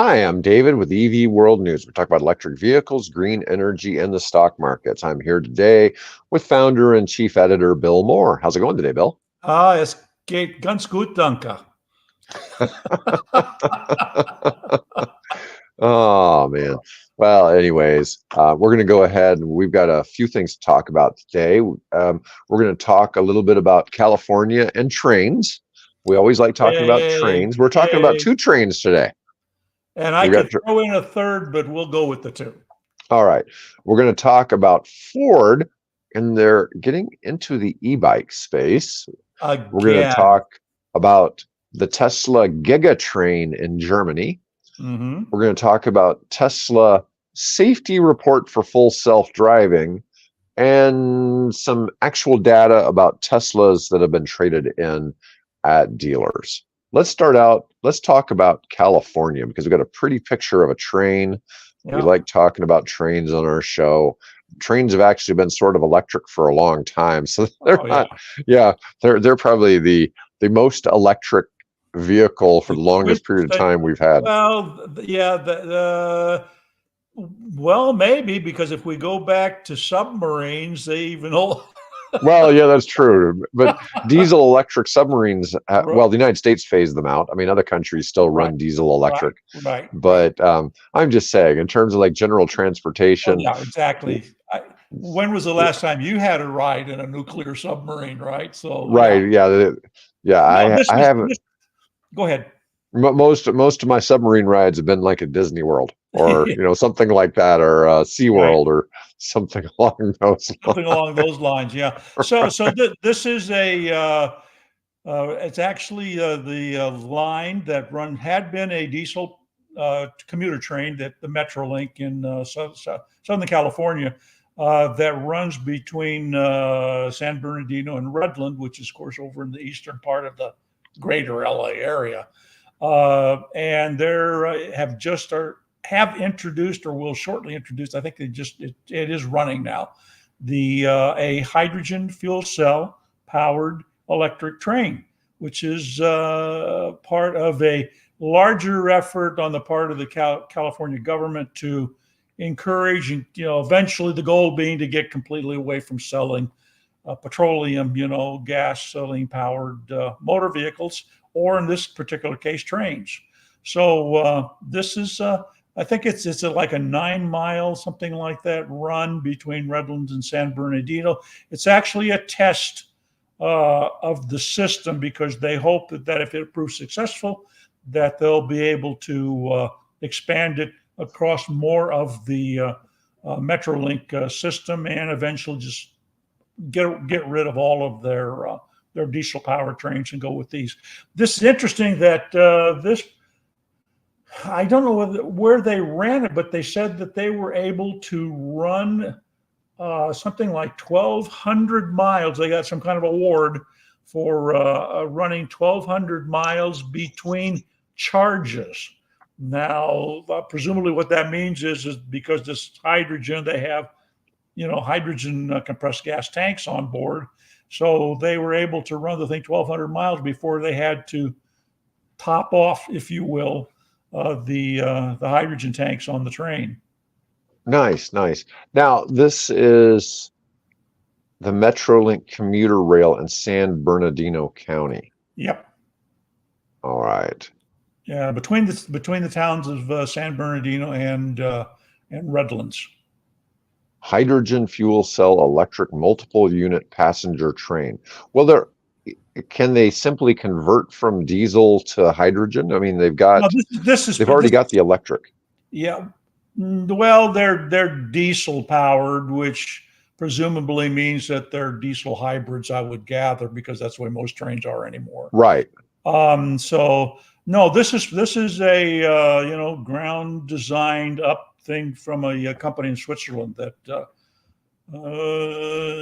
Hi, I'm David with EV World News. We talk about electric vehicles, green energy, and the stock markets. I'm here today with founder and chief editor Bill Moore. How's it going today, Bill? Es geht ganz gut, danke. Oh, man. Well, anyways, we're going to go ahead and we've got a few things to talk about today. We're going to talk a little bit about California and trains. We always like talking about trains. We're talking about two trains today. And I could throw in a third, but we'll go with the two. All right. We're going to talk about Ford, and they're getting into the e-bike space. Again. We're going to talk about the Tesla Giga train in Germany. Mm-hmm. We're going to talk about Tesla safety report for full self-driving and some actual data about Teslas that have been traded in at dealers. Let's talk about California because we've got a pretty picture of a train. Yeah. We like talking about trains on our show. Trains have actually been sort of electric for a long time. So they're probably the most electric vehicle for the longest period of time we've had. Well, yeah, well, maybe, because if we go back to submarines, they even Well, yeah, that's true. But diesel electric submarines, well, the United States phased them out. I mean, other countries still run diesel electric. Right. But I'm just saying, in terms of like general transportation. Yeah, exactly. When was the last time you had a ride in a nuclear submarine, right? So right, I haven't. Go ahead. Most of my submarine rides have been like at Disney World or something like that, or SeaWorld or something along those lines. Something along those lines, yeah. So this is it's actually the line that had been a diesel commuter train that the Metrolink in Southern California that runs between San Bernardino and Redland, which is, of course, over in the eastern part of the greater LA area. And they have introduced, or will shortly introduce, I think it is running now, a hydrogen fuel cell powered electric train, which is part of a larger effort on the part of the California government to encourage, and eventually the goal being to get completely away from selling petroleum, gasoline powered motor vehicles, or in this particular case, trains. So this is, I think it's like a 9-mile, something like that, run between Redlands and San Bernardino. It's actually a test of the system, because they hope that if it proves successful, that they'll be able to expand it across more of the Metrolink system, and eventually just get rid of all of their diesel power trains and go with these. This is interesting that I don't know where they ran it, but they said that they were able to run something like 1,200 miles. They got some kind of award for running 1,200 miles between charges. Now, presumably what that means is because this hydrogen, they have, hydrogen compressed gas tanks on board. So they were able to run the thing 1,200 miles before they had to top off, if you will, the hydrogen tanks on the train. Nice. Now, this is the Metrolink commuter rail in San Bernardino County. Yep. All right. Yeah, between the towns of San Bernardino and Redlands. Hydrogen fuel cell electric multiple unit passenger train. Well, can they simply convert from diesel to hydrogen? I mean, they've got they've already got the electric. Yeah. Well, they're diesel powered, which presumably means that they're diesel hybrids, I would gather, because that's the way most trains are anymore. Right. So no, this is a ground designed up thing from a company in Switzerland that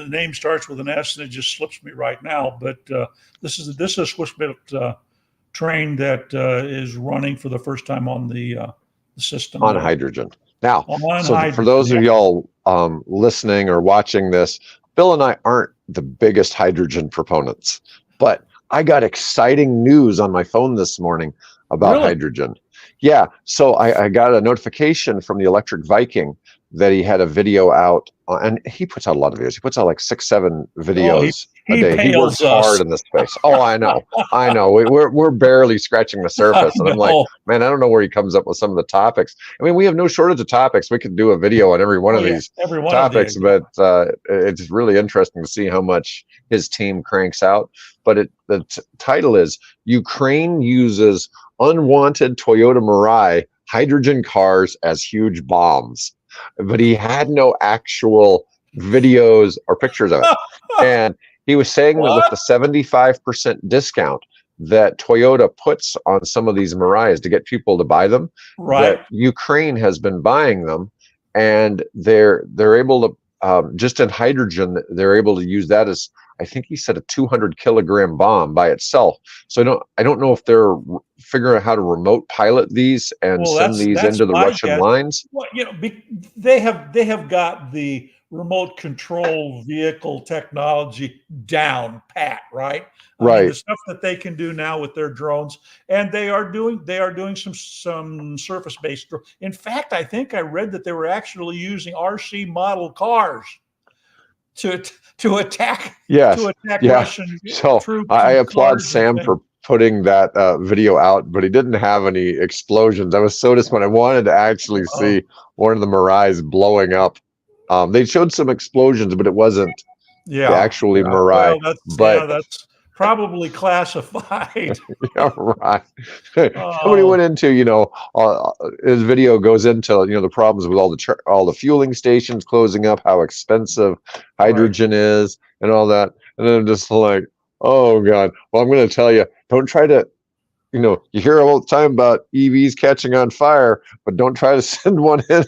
name starts with an S, and it just slips me right now. But this is a Swiss-built train that is running for the first time on the system on hydrogen. Now, for those of y'all listening or watching this, Bill and I aren't the biggest hydrogen proponents, but I got exciting news on my phone this morning about hydrogen. Yeah, so I got a notification from the Electric Viking that he had a video out, and he puts out a lot of videos. He puts out like 6, 7 Oh, videos a he day. He works bails us. hard in this space. Oh, I know. We're barely scratching the I surface, and I'm like, know. man, I don't know where he comes up with some of the topics. I mean, we have no shortage of topics. We could do a video on every one Oh of yeah, these every one of topics, these. Yeah. but it's really interesting to see how much his team cranks out. But the title is Ukraine uses unwanted Toyota Mirai hydrogen cars as huge bombs. But he had no actual videos or pictures of it. And he was saying that with What? the 75% discount that Toyota puts on some of these Mirais to get people to buy them, Right. that Ukraine has been buying them, and they're able to just in hydrogen, they're able to use that as, I think he said, a 200 kilogram bomb by itself. So I don't know if they're figuring out how to remote pilot these and Well, send these that's into the my Russian guess. lines. Well, they have got the remote control vehicle technology down pat, right? I mean, the Right. stuff that they can do now with their drones, and they are doing some surface based. In fact, I think I read that they were actually using RC model cars to to attack Yes. Yeah. Russian So troops I and applaud cars and Sam things. for putting that video out, but he didn't have any explosions. I was so disappointed. I wanted to actually Oh, see one of the Mirais blowing up. They showed some explosions, but it wasn't the yeah, actually yeah. Mirai. Well, But that's probably classified. yeah, right. Somebody Oh, went into, his video goes into, the problems with all the fueling stations closing up, how expensive right. hydrogen is, and all that. And then I'm just like, oh God. Well, I'm going to tell you, don't try to, you hear all the time about EVs catching on fire, but don't try to send one in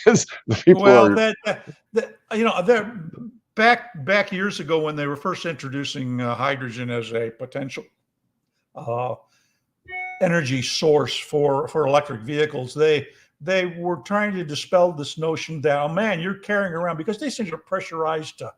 because the people Well, are, they're back years ago when they were first introducing hydrogen as a potential uh, energy source for electric vehicles. They were trying to dispel this notion that, oh man, you're carrying around, because these things are pressurized to,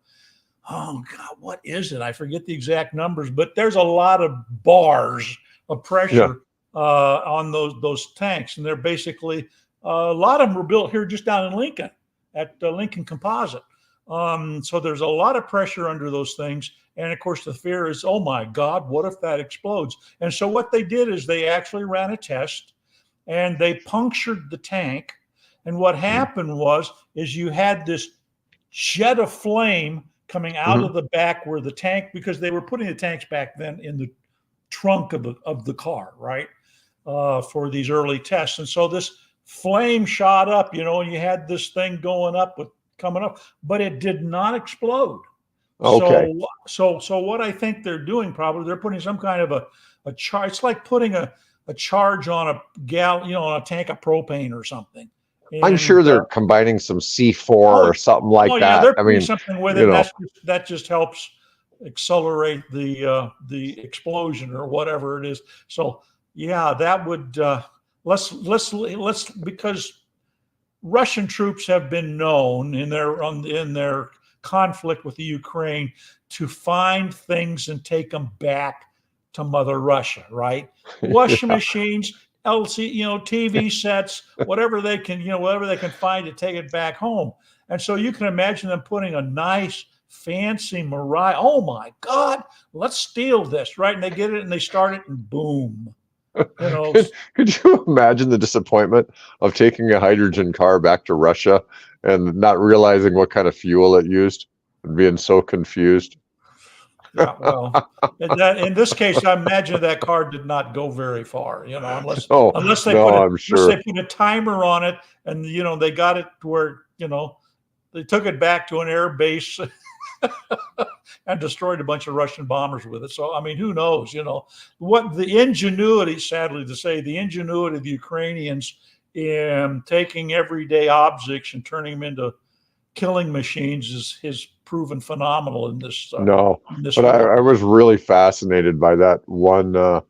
oh God, what is it? I forget the exact numbers, but there's a lot of bars of yeah, pressure on those tanks, and they're basically a lot of them were built here just down in Lincoln at Lincoln Composite. So there's a lot of pressure under those things, and of course the fear is, oh my God, what if that explodes? And so what they did is they actually ran a test, and they punctured the tank, and what happened is you had this jet of flame coming out mhm. of the back where the tank, because they were putting the tanks back then in the trunk of the car, right? For these early tests. And so this flame shot up, and you had this thing going up with coming up, but it did not explode. Okay. So what I think they're doing, probably they're putting some kind of a charge. It's like putting a charge on a on a tank of propane or something. I'm And sure they're combining some C4 oh, or something like oh yeah, that. they're I putting mean, something with it, you and know, that just helps accelerate the explosion or whatever it is. So yeah, that would let's because Russian troops have been known in their conflict with the Ukraine to find things and take them back to Mother Russia, right? Washing yeah. machines, TV sets, whatever they can find to take it back home. And so you can imagine them putting a nice, fancy Mirai. Oh my God, let's steal this, right? And they get it and they start it, and boom, you know. Could you imagine the disappointment of taking a hydrogen car back to Russia and not realizing what kind of fuel it used and being so confused? Yeah, well, in this case, I imagine that car did not go very far, unless Oh, no, I'm sure. they put a timer on it, and they got it to where they took it back to an air base and destroyed a bunch of Russian bombers with it. So I mean, who knows? What the ingenuity, sadly to say, the ingenuity of the Ukrainians in taking everyday objects and turning them into killing machines is proven phenomenal in this No, but war. I was really fascinated by that one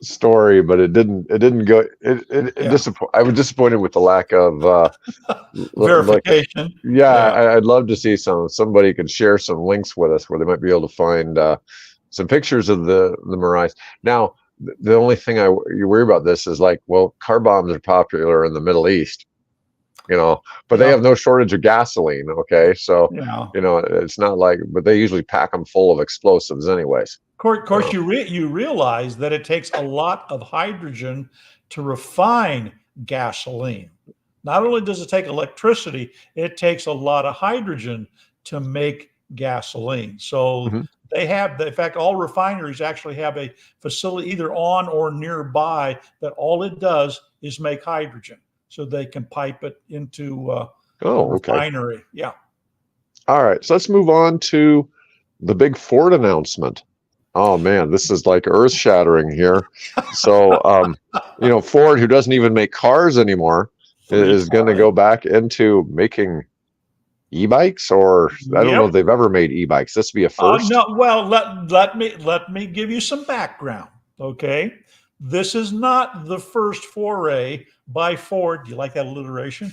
story, but it didn't go. It Yeah, I was disappointed with the lack of like, verification. yeah, Yeah. I'd love to see somebody could share some links with us where they might be able to find some pictures of the Mirais. Now, the only thing you worry about this is like, well, car bombs are popular in the Middle East, but they Yeah, have no shortage of gasoline. Okay, so yeah. it's not like, but they usually pack them full of explosives, anyways. Of course, you realize that it takes a lot of hydrogen to refine gasoline. Not only does it take electricity, it takes a lot of hydrogen to make gasoline. So Mhm. in fact, all refineries actually have a facility either on or nearby that all it does is make hydrogen. So they can pipe it into the Oh, okay. refinery. Yeah. All right, so let's move on to the big Ford announcement. Oh man, this is like earth-shattering here. So, Ford, who doesn't even make cars anymore, Free is going to go time. back into making e-bikes, or I don't know if Yep. they've ever made e-bikes. This would be a first. No, well, let me give you some background. Okay, this is not the first foray by Ford. Do you like that alliteration?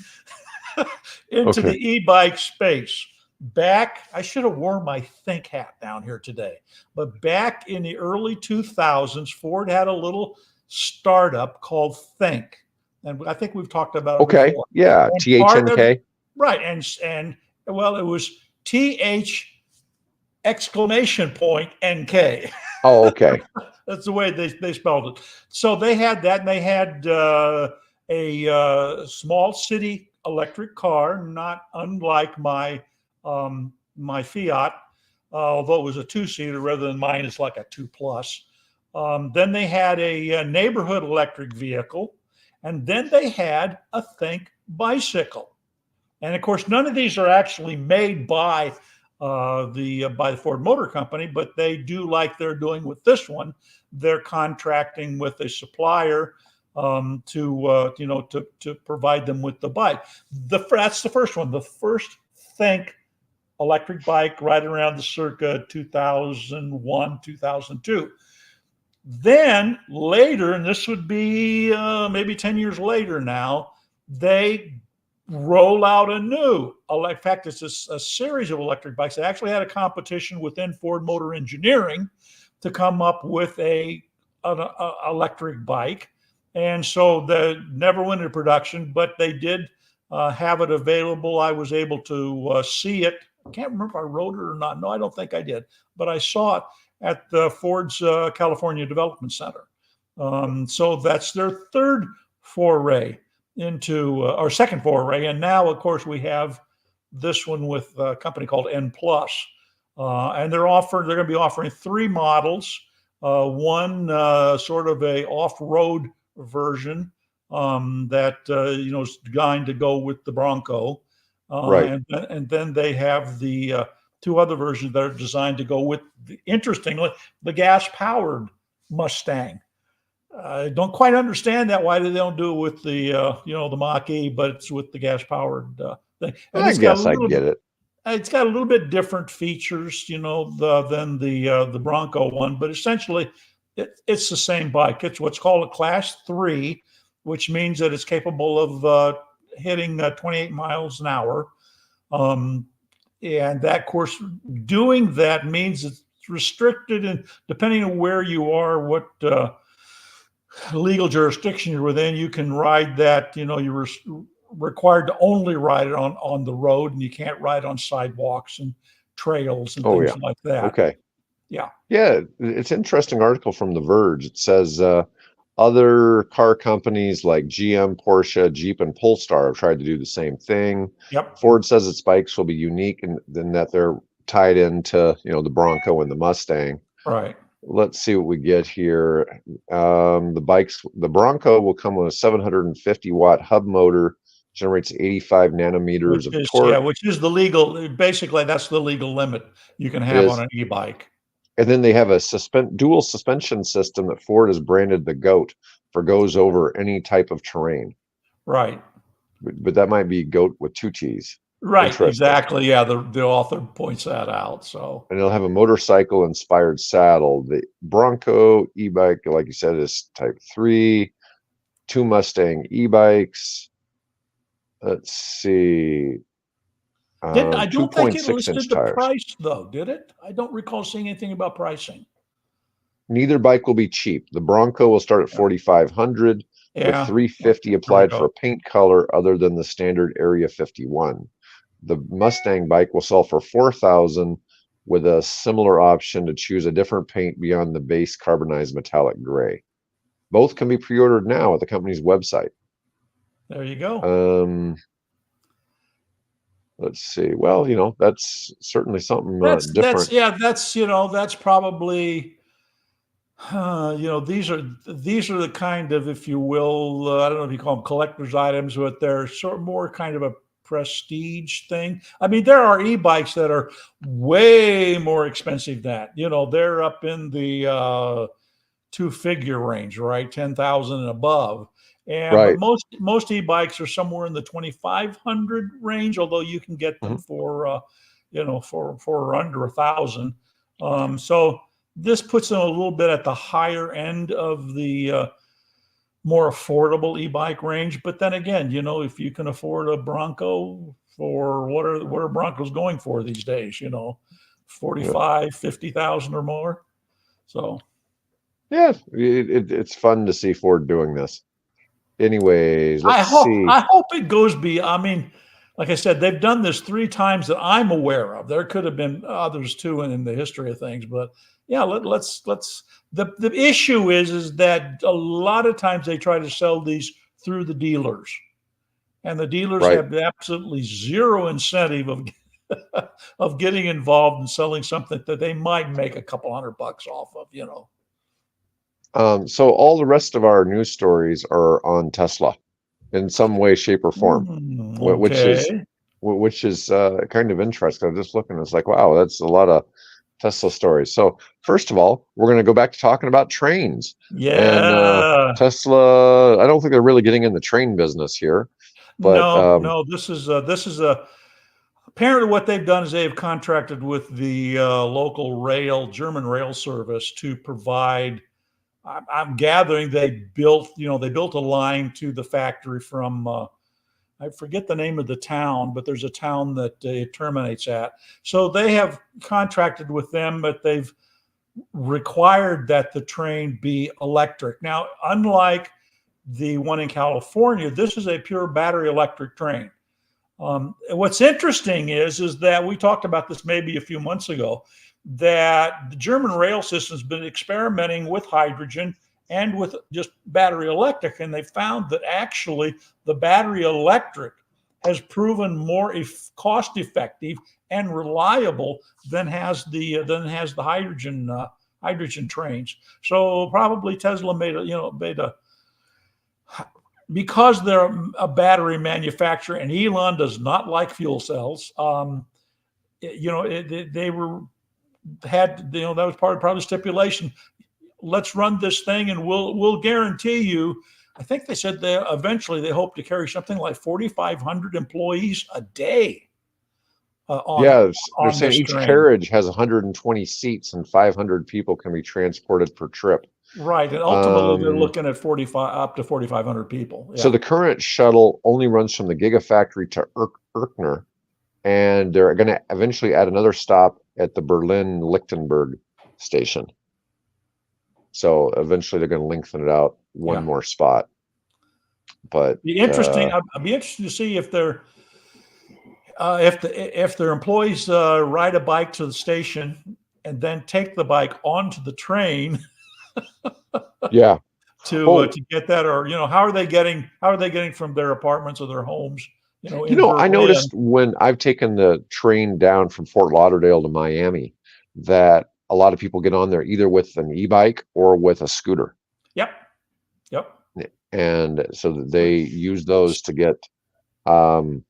Into the Okay. e-bike space. Back, I should have worn my Think hat down here today, but back in the early 2000s, Ford had a little startup called Think, and I think we've talked about it Okay. before. Yeah. And part of THNK. right, and well, it was TH exclamation point NK. Oh, okay. That's the way they spelled it. So they had that, and they had a small city electric car, not unlike my Fiat, although it was a two-seater rather than mine is like a 2 plus. Then they had a neighborhood electric vehicle, and then they had a Think bicycle. And of course, none of these are actually made by the Ford Motor Company, but they do like they're doing with this one. They're contracting with a supplier to provide them with the bike. That's the first one. The first Think electric bike, right around the circa 2001, 2002. Then later, and this would be maybe 10 years later now, they roll out a new, in fact, it's a series of electric bikes. They actually had a competition within Ford Motor Engineering to come up with an electric bike. And so they never went into production, but they did have it available. I was able to see it. I can't remember if I rode it or not. No, I don't think I did, but I saw it at the Ford's California Development Center. So that's their third foray into, or second foray. And now, of course, we have this one with a company called N Plus. And they're going to be offering three models. One sort of a off-road version that is designed to go with the Bronco, Right. and then they have the two other versions that are designed to go with, interestingly, the gas-powered Mustang. I don't quite understand that. Why they don't do it with the Mach-E, but it's with the gas-powered thing, and I guess I get it. it's got a little bit different features, than the Bronco one, but essentially it's the same bike. It's what's called a Class 3, which means that it's capable of hitting 28 miles an hour. And that, of course, doing that means it's restricted, and depending on where you are, what legal jurisdiction you're within, you can ride that. You're required to only ride it on the road, and you can't ride on sidewalks and trails and Oh, things yeah. like that. Okay. Yeah. Yeah. It's an interesting article from The Verge. It says other car companies like GM, Porsche, Jeep, and Polestar have tried to do the same thing. Yep. Ford says its bikes will be unique in that they're tied into, the Bronco and the Mustang. Right. Let's see what we get here. The Bronco will come with a 750-watt hub motor, generates 85 nanometers of torque. Which is the legal. Basically, that's the legal limit you can It have on is. an e-bike. And then they have a dual suspension system that Ford has branded the GOAT for goes over any type of terrain. Right. But that might be GOAT with two T's. Right. Interesting. Exactly. Yeah. The author points that out. So. And it'll have a motorcycle inspired saddle. The Bronco e-bike, like you said, is type 3, two Mustang e-bikes. Let's see. I don't think it 2.6 listed inch the tires. price though, did it? I don't recall seeing anything about pricing. neither bike will be cheap. The Bronco will start at 4,500 with Yeah. 350 There we applied for go. a paint color other than the standard Area 51. The Mustang bike will sell for 4,000 with a similar option to choose a different paint beyond the base carbonized metallic gray. Both can be pre-ordered now at the company's website. There you go. Let's see. Well, that's certainly something different. That's probably these are the kind of, if you will, I don't know if you call them collector's items, but they're sort of more kind of a prestige thing. I mean, there are e-bikes that are way more expensive than that. They're up in the two-figure range, right? 10,000 and above. But Right. most e-bikes are somewhere in the 2,500 range, although you can get them Mhm. for for under 1,000. So this puts them a little bit at the higher end of the more affordable e-bike range. But then again, if you can afford a Bronco, for what are Broncos going for these days? 45, 50,000 or more. So Yeah, it's fun to see Ford doing this. Anyways, I let's hope see. I hope it goes I mean, like I said, they've done this 3 times that I'm aware of. There could have been others too in the history of things, but yeah, let's the issue is that a lot of times they try to sell these through the dealers, and the dealers Right. have absolutely zero incentive of of getting involved in selling something that they might make a couple $100 off of. So all the rest of our news stories are on Tesla in some way, shape, or form, which Okay. is kind of interesting. I'm just looking, it's like, wow, that's a lot of Tesla stories. So first of all, we're going to go back to talking about trains. And Yeah. Tesla, I don't think they're really getting in the train business here, but No. This is a apparently what they've done is they've contracted with the local German rail service to provide. I'm gathering they built a line to the factory from I forget the name of the town, but there's a town that it terminates at. So they have contracted with them, but they've required that the train be electric. Now, unlike the one in California, this is a pure battery electric train. What's interesting is that we talked about this maybe a few months ago, that the German rail system has been experimenting with hydrogen and with just battery electric, and they found that actually the battery electric has proven more cost effective and reliable than has the hydrogen trains. So probably Tesla made a because they're a battery manufacturer and Elon does not like fuel cells. They that was part of the stipulation. Let's run this thing and we'll guarantee you. I think they said they eventually they hope to carry something like 4,500 employees a day yeah, they're on saying this each train. carriage has 120 seats and 500 people can be transported per trip. Right, and ultimately they're looking at 45 up to 4,500 people. So Yeah. the current shuttle only runs from the Gigafactory to Erkner, and they're going to eventually add another stop at the Berlin-Lichtenberg station. So eventually they're going to lengthen it out one more spot. But Be interesting. I'd be interested to see if their employees ride a bike to the station and then take the bike onto the train yeah, to get that, or how are they getting from their apartments or their homes in I Berlin. noticed when I've taken the train down from Fort Lauderdale to Miami that a lot of people get on there either with an e-bike or with a scooter. Yep. And so they use those to get to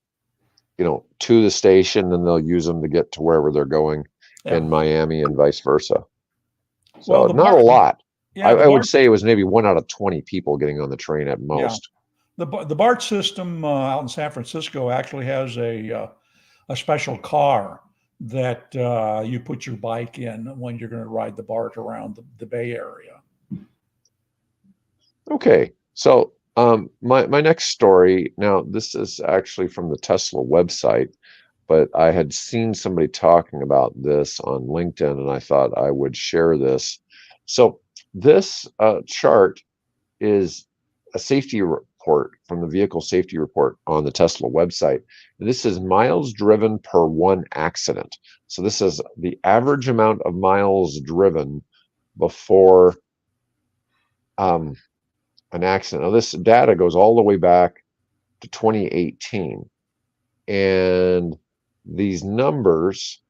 the station, and they'll use them to get to wherever they're going in Miami and vice versa. So Well, not a lot. the I would say it was maybe 1 out of 20 people getting on the train at most. the BART system out in San Francisco actually has a special car that you put your bike in when you're going to ride the BART around the Bay Area. Okay, so my next story, now this is actually from the Tesla website, but I had seen somebody talking about this on LinkedIn and I thought I would share this. So This chart is a safety report from the vehicle safety report on the Tesla website. And this is miles driven per one accident. So this is the average amount of miles driven before an accident. Now, this data goes all the way back to 2018. And these numbers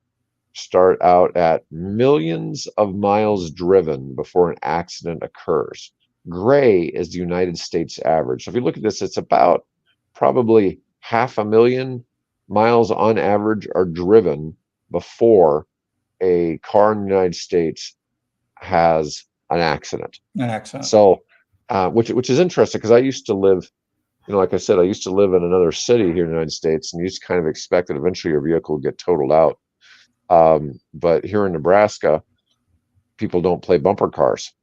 start out at millions of miles driven before an accident occurs. Gray is the United States average. So if you look at this, it's about probably 500,000 miles on average are driven before a car in the United States has an accident. An accident. So, which is interesting because I used to live, like I said, I used to live in another city here in the United States, and you just kind of expect that eventually your vehicle would get totaled out. But here in Nebraska, people don't play bumper cars.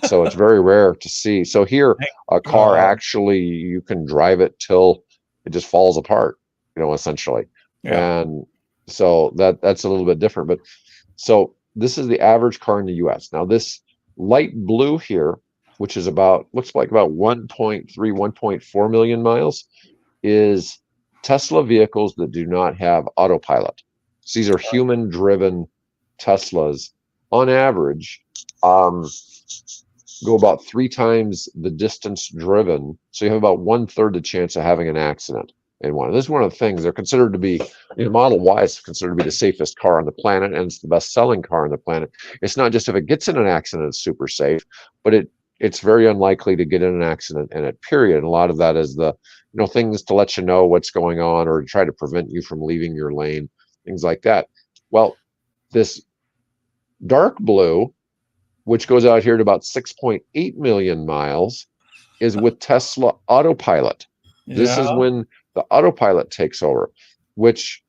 So it's very rare to see. So here, a car actually, you can drive it till it just falls apart, essentially. Yeah. And so that's a little bit different. But so this is the average car in the US. Now this light blue here, which is looks like about 1.3, 1.4 million miles, is Tesla vehicles that do not have autopilot. So these are human-driven Teslas. On average, go about 3 times the distance driven. So you have about 1/3 the chance of having an accident in one. And this is one of the things they're considered to be, Model Y is considered to be the safest car on the planet, and it's the best-selling car on the planet. It's not just if it gets in an accident, it's super safe, but it's very unlikely to get in an accident in it, period. And a lot of that is the, things to let you know what's going on or to try to prevent you from leaving your lane, things like that. Well, this dark blue, which goes out here to about 6.8 million miles, is with Tesla Autopilot. This is when the Autopilot takes over, which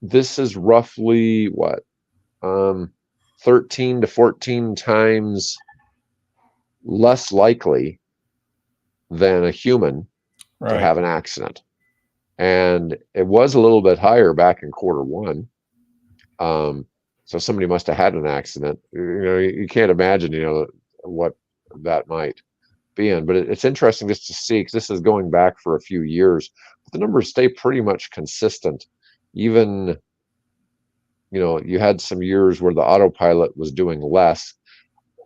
this is roughly what, 13 to 14 times less likely than a human to have an accident. And it was a little bit higher back in Q1. So somebody must have had an accident. You can't imagine, what that might be in. But it's interesting just to see, because this is going back for a few years. But the numbers stay pretty much consistent. Even, you had some years where the autopilot was doing less.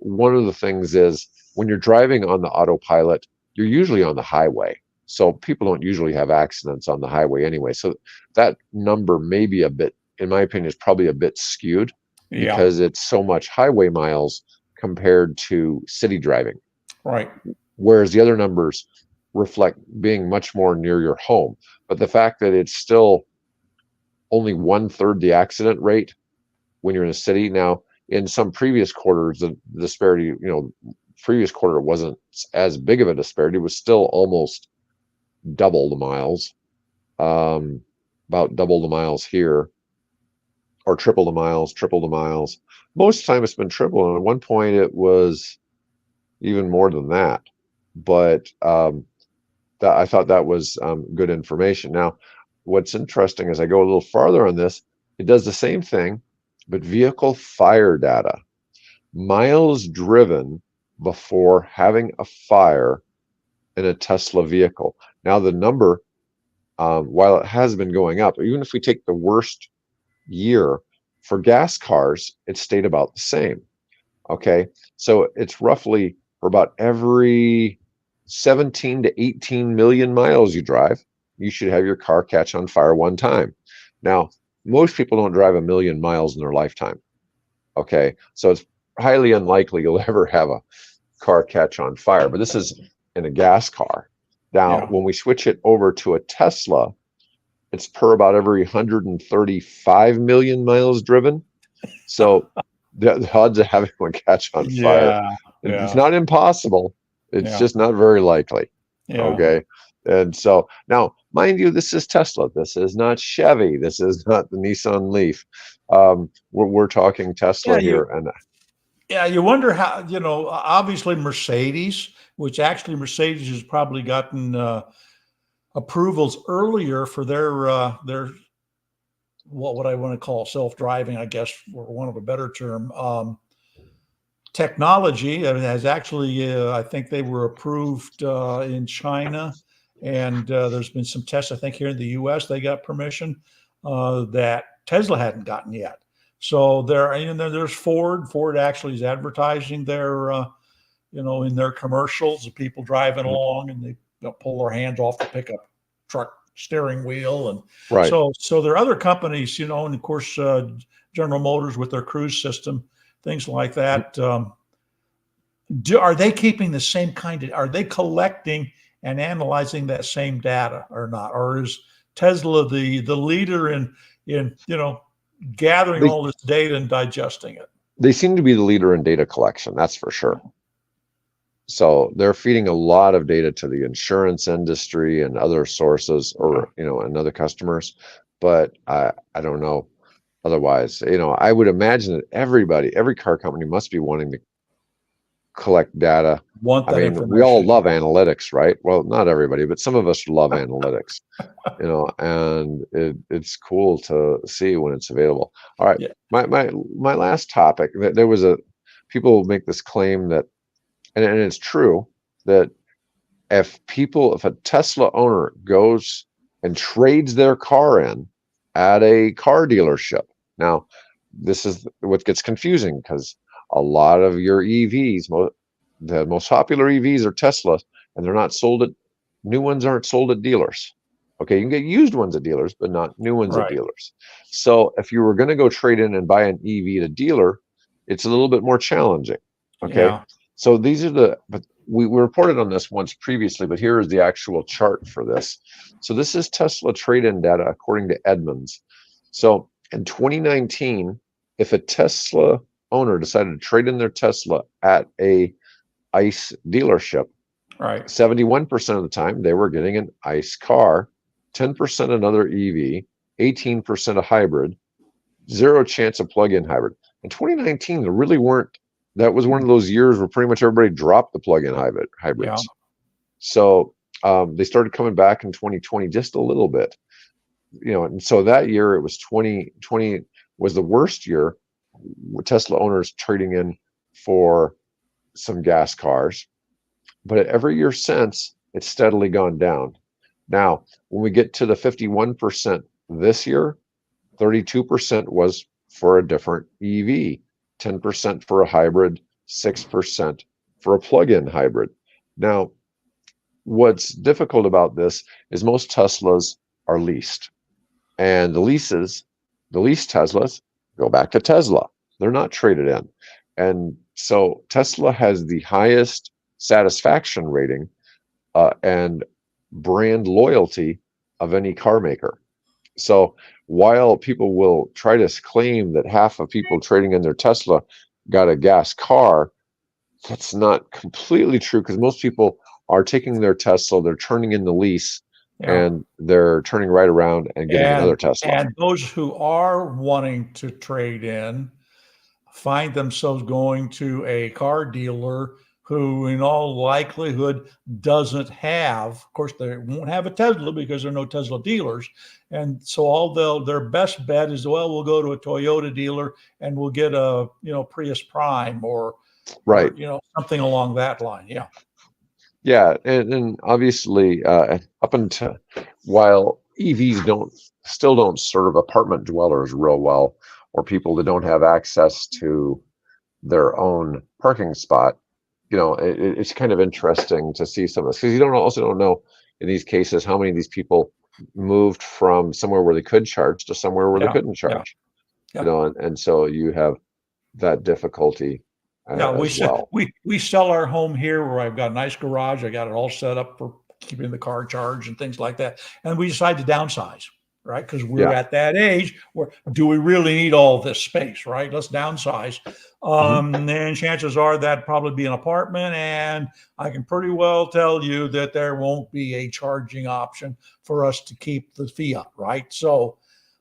One of the things is when you're driving on the autopilot, you're usually on the highway. So people don't usually have accidents on the highway anyway. So that number may be a bit, in my opinion, is probably a bit skewed because it's so much highway miles compared to city driving. Right. Whereas the other numbers reflect being much more near your home. But the fact that it's still only 1/3 the accident rate when you're in a city. Now, in some previous quarters, the disparity, previous quarter wasn't as big of a disparity. It was still almost double the miles, about double the miles here, or triple the miles. Most of the time it's been triple, and at one point it was even more than that. But I thought that was good information. Now, what's interesting as I go a little farther on this, it does the same thing, but vehicle fire data. Miles driven before having a fire in a Tesla vehicle. Now the number, while it has been going up, even if we take the worst year for gas cars, it stayed about the same. Okay, so it's roughly for about every 17 to 18 million miles you drive, you should have your car catch on fire one time. Now, most people don't drive 1 million miles in their lifetime. Okay, so it's highly unlikely you'll ever have a car catch on fire, but this is in a gas car. Now, when we switch it over to a Tesla, it's per about every 135 million miles driven. So the odds of having one catch on fire, it's not impossible. It's just not very likely. Okay. And so now, mind you, this is Tesla. This is not Chevy. This is not the Nissan Leaf. We're talking Tesla here. And you wonder how, obviously Mercedes, which actually Mercedes has probably gotten approvals earlier for their what would I want to call self-driving, I guess, for want of a better term. technology has actually, I think they were approved in China, and there's been some tests, I think, here in the US, they got permission that Tesla hadn't gotten yet. So there's Ford. Ford actually is advertising their, in their commercials, the people driving along and they pull their hands off the pickup truck steering wheel. And Right. so there are other companies, and of course, General Motors with their cruise system, things like that. Are they keeping the same are they collecting and analyzing that same data or not? Or is Tesla the leader in gathering all this data and digesting it? They seem to be the leader in data collection, that's for sure. So they're feeding a lot of data to the insurance industry and other sources, or and other customers. But I don't know otherwise. I would imagine that every car company must be wanting to collect data. Want that information. We all love analytics, right? Well, not everybody, but some of us love analytics. And it's cool to see when it's available. All right, yeah. My last topic. There was people make this claim that, and it's true, that if a Tesla owner goes and trades their car in at a car dealership, now this is what gets confusing, because a lot of your EVs, the most popular EVs are Teslas, and they're not sold new ones aren't sold at dealers. Okay, you can get used ones at dealers, but not new ones at dealers. So if you were going to go trade in and buy an EV at a dealer, it's a little bit more challenging. Okay, yeah. So these are but we reported on this once previously, but here is the actual chart for this. So this is Tesla trade-in data according to Edmunds. So in 2019, if a Tesla owner decided to trade in their Tesla at a ICE dealership, 71% of the time they were getting an ICE car, 10% another EV, 18% a hybrid, 0 chance of plug-in hybrid. In 2019, there really weren't. That was one of those years where pretty much everybody dropped the plug-in hybrids. Yeah. So they started coming back in 2020 just a little bit, and so that year it was 2020 was the worst year with Tesla owners trading in for some gas cars. But every year since, it's steadily gone down. Now, when we get to the 51% this year, 32% was for a different EV, 10% for a hybrid, 6% for a plug-in hybrid. Now, what's difficult about this is most Teslas are leased. And the leased Teslas go back to Tesla. They're not traded in. And so Tesla has the highest satisfaction rating and brand loyalty of any car maker. So while people will try to claim that half of people trading in their Tesla got a gas car, that's not completely true, because most people are taking their Tesla, they're turning in the lease, and they're turning right around and getting another Tesla. And those who are wanting to trade in find themselves going to a car dealer who in all likelihood doesn't have, of course, they won't have a Tesla because there are no Tesla dealers. And so their best bet is, well, we'll go to a Toyota dealer and we'll get a, Prius Prime or something along that line. Yeah. Yeah. And obviously up until, while EVs still don't serve apartment dwellers real well, or people that don't have access to their own parking spot, it's kind of interesting to see some of this, because you also don't know in these cases how many of these people moved from somewhere where they could charge to somewhere where they couldn't charge. And so you have that difficulty. We sell our home here where I've got a nice garage. I got it all set up for keeping the car charged and things like that. And we decided to downsize, right? Because we're at that age where, do we really need all this space, right? Let's downsize. And chances are that'd probably be an apartment. And I can pretty well tell you that there won't be a charging option for us to keep the Fiat, right? So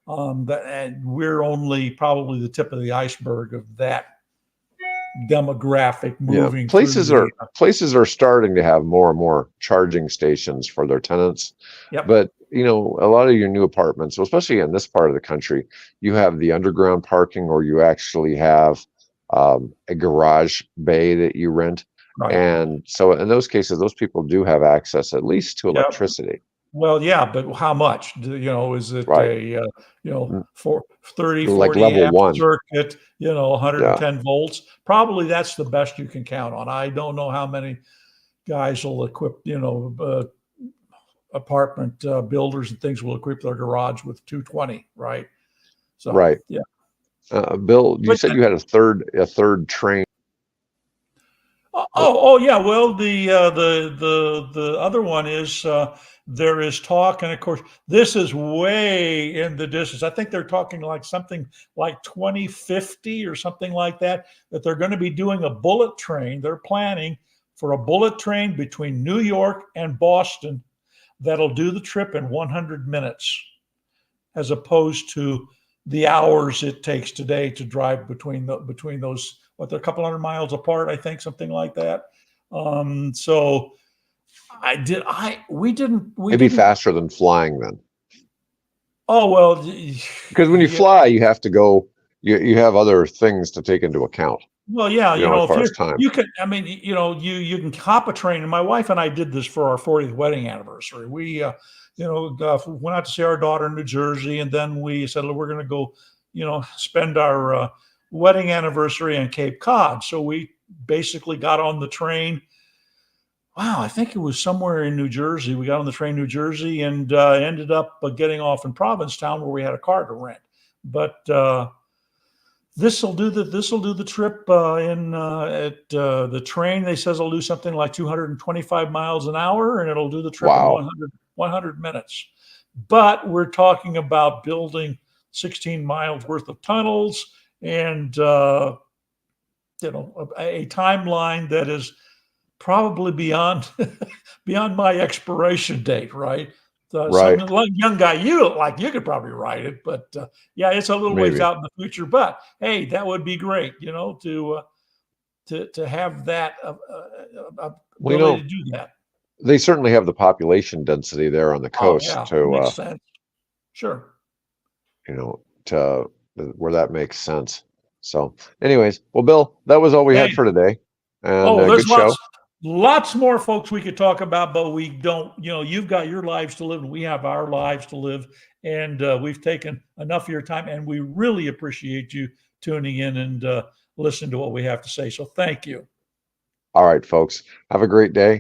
and we're only probably the tip of the iceberg of that demographic moving. Places are starting to have more and more charging stations for their tenants. But a lot of your new apartments, especially in this part of the country, you have the underground parking, or you actually have a garage bay that you rent. Right. And so in those cases, those people do have access at least to Yeah. electricity. Well, yeah, but how much? Is it Right. for 30, Like 40 level amp one. circuit, Yeah. 110 volts? Probably that's the best you can count on. I don't know how many guys will equip, apartment builders and things will equip their garage with 220, right? So, Right. yeah. Bill, you But said you had a third train. oh yeah. Well, the other one is there is talk, and of course, this is way in the distance. I think they're talking like something like 2050 or something like that. That they're going to be doing a bullet train. They're planning for a bullet train between New York and Boston that'll do the trip in 100 minutes, as opposed to the hours it takes today to drive between those, what, they're a couple hundred miles apart, I think, something like that. So we Maybe didn't. faster than flying then. Oh well, Because when you yeah. fly, you have to go. You have other things to take into account. Well, yeah, As if far as time. you can, I mean, you can hop a train. And my wife and I did this for our 40th wedding anniversary. We, went out to see our daughter in New Jersey, and then we said, we're going to go, spend our wedding anniversary in Cape Cod. So we basically got on the train. Wow, I think it was somewhere in New Jersey. We got on the train in New Jersey and ended up getting off in Provincetown, where we had a car to rent. But this will do the trip at the train. They says it'll do something like 225 miles an hour, and it'll do the trip in Wow. 100 minutes. But we're talking about building 16 miles worth of tunnels and a timeline that is probably beyond my expiration date, right? Right. Some young guy you could probably write it, but yeah, it's a little ways Maybe. out in the future. But hey, that would be great, to have that ability to do that. They certainly have the population density there on the Oh coast yeah, makes sense. Sure. to where that makes sense. So, anyways, well, Bill, that was all we Hey, had for today, and there's good show. lots more folks we could talk about, but we don't. You've got your lives to live, and we have our lives to live, and we've taken enough of your time, and we really appreciate you tuning in and listening to what we have to say. So, thank you. All right, folks, have a great day.